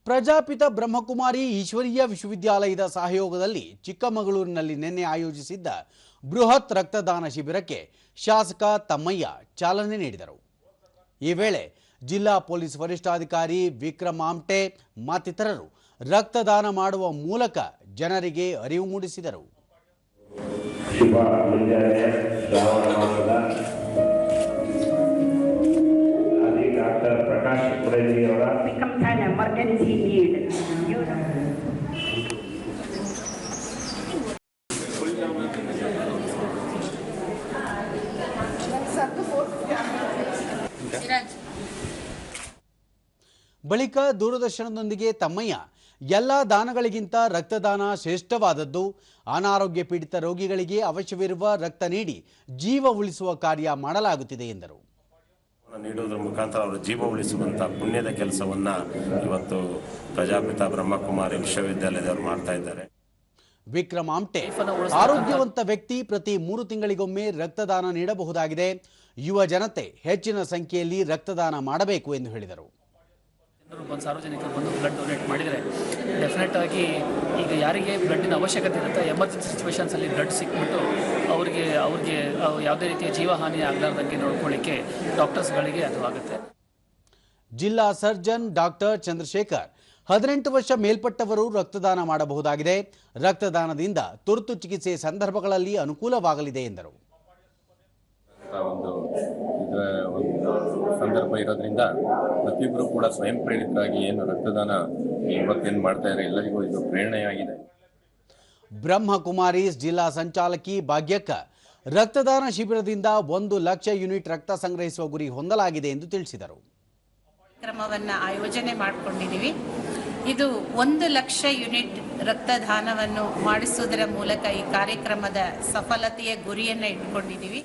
ಪ್ರಜಾಪಿತ ಬ್ರಹ್ಮಕುಮಾರಿ ಈಶ್ವರೀಯ ವಿಶ್ವವಿದ್ಯಾಲಯದ ಸಹಯೋಗದಲ್ಲಿ ಚಿಕ್ಕಮಗಳೂರಿನಲ್ಲಿ ನಿನ್ನೆ ಆಯೋಜಿಸಿದ್ದ ಬೃಹತ್ ರಕ್ತದಾನ ಶಿಬಿರಕ್ಕೆ ಶಾಸಕ ತಮ್ಮಯ್ಯ ಚಾಲನೆ ನೀಡಿದರು. ಈ ವೇಳೆ ಜಿಲ್ಲಾ ಪೊಲೀಸ್ ವರಿಷ್ಠಾಧಿಕಾರಿ ವಿಕ್ರಮ್ ಆಮ್ಟೆ ಮತ್ತಿತರರು ರಕ್ತದಾನ ಮಾಡುವ ಮೂಲಕ ಜನರಿಗೆ ಅರಿವು ಮೂಡಿಸಿದರು. emergency need. ಬಳಿಕ ದೂರದರ್ಶನದೊಂದಿಗೆ ತಮ್ಮಯ್ಯ ಎಲ್ಲ ದಾನಗಳಿಗಿಂತ ರಕ್ತದಾನ ಶ್ರೇಷ್ಠವಾದದ್ದು, ಅನಾರೋಗ್ಯ ಪೀಡಿತ ರೋಗಿಗಳಿಗೆ ಅವಶ್ಯವಿರುವ ರಕ್ತ ನೀಡಿ ಜೀವ ಉಳಿಸುವ ಕಾರ್ಯ ಮಾಡಲಾಗುತ್ತಿದೆ ಎಂದರು. ನೀಡುವುದರ ಮುಖಾಂತರ ಅವರ ಜೀವ ಉಳಿಸುವಂತ ಪುಣ್ಯದ ಕೆಲಸವನ್ನ ಇವತ್ತು ಪ್ರಜಾಪಿತ ಬ್ರಹ್ಮಕುಮಾರಿ ವಿಶ್ವವಿದ್ಯಾಲಯದವರು ಮಾಡ್ತಾ ಇದ್ದಾರೆ. ವಿಕ್ರಮ್ ಆಮ್ಟೆ ಆರೋಗ್ಯವಂತ ವ್ಯಕ್ತಿ ಪ್ರತಿ 3 ತಿಂಗಳಿಗೊಮ್ಮೆ ರಕ್ತದಾನ ನೀಡಬಹುದಾಗಿದೆ. ಯುವ ಜನತೆ ಹೆಚ್ಚಿನ ಸಂಖ್ಯೆಯಲ್ಲಿ ರಕ್ತದಾನ ಮಾಡಬೇಕು ಎಂದು ಹೇಳಿದರು. ಸಾರ್ವಜನಿಕರು ಬಂದು ಬ್ಲಡ್ ಡೊನೇಟ್ ಮಾಡಿದರೆ ಡೆಫಿನೆಟ್ ಆಗಿ ಈಗ ಯಾರಿಗೆ ಬ್ಲಡ್ಡಿನ ಅವಶ್ಯಕತೆ ಇರುತ್ತೆ, ಎಮರ್ಜೆನ್ಸಿ ಸಿಚುವೇಶನ್ಸಲ್ಲಿ ಬ್ಲಡ್ ಸಿಕ್ಬಿಟ್ಟು ಅವ್ರಿಗೆ ಯಾವುದೇ ರೀತಿಯ ಜೀವಹಾನಿ ಆಗಲಾರ್ದಂಗೆ ನೋಡ್ಕೊಳ್ಳಿಕ್ಕೆ ಡಾಕ್ಟರ್ಸ್ಗಳಿಗೆ ಅದು ಆಗುತ್ತೆ. ಜಿಲ್ಲಾ ಸರ್ಜನ್ ಡಾಕ್ಟರ್ ಚಂದ್ರಶೇಖರ್ 18 ವರ್ಷ ಮೇಲ್ಪಟ್ಟವರು ರಕ್ತದಾನ ಮಾಡಬಹುದಾಗಿದೆ. ರಕ್ತದಾನದಿಂದ ತುರ್ತು ಚಿಕಿತ್ಸೆ ಸಂದರ್ಭಗಳಲ್ಲಿ ಅನುಕೂಲವಾಗಲಿದೆ ಎಂದರು. ಸಂದರ್ಭ ಇರೋದ್ರಿಂದ ಪ್ರತಿಯೊಬ್ಬರು ಕೂಡ ಸ್ವಯಂ ಪ್ರೇರಿತರಾಗಿ ಏನು ರಕ್ತದಾನ ಇವತ್ತೇನು ಮಾಡ್ತಾ ಇದ್ದಾರೆ ಎಲ್ಲರಿಗೂ ಇದು ಪ್ರೇರಣೆಯಾಗಿದೆ. ಬ್ರಹ್ಮಕುಮಾರೀಸ್ ಜಿಲ್ಲಾ ಸಂಚಾಲಕಿ ಭಾಗ್ಯಕ್ಕ ರಕ್ತದಾನ ಶಿಬಿರದಿಂದ 1 ಲಕ್ಷ ಯೂನಿಟ್ ರಕ್ತ ಸಂಗ್ರಹಿಸುವ ಗುರಿ ಹೊಂದಲಾಗಿದೆ ಎಂದು ತಿಳಿಸಿದರು. ಕಾರ್ಯಕ್ರಮವನ್ನು ಆಯೋಜನೆ ಮಾಡಿಕೊಂಡಿದ್ದೀವಿ. ಇದು 1 ಲಕ್ಷ ಯೂನಿಟ್ ರಕ್ತದಾನವನ್ನು ಮಾಡಿಸುವುದರ ಮೂಲಕ ಈ ಕಾರ್ಯಕ್ರಮದ ಸಫಲತೆಯ ಗುರಿಯನ್ನು ಇಟ್ಕೊಂಡಿದ್ದೀವಿ.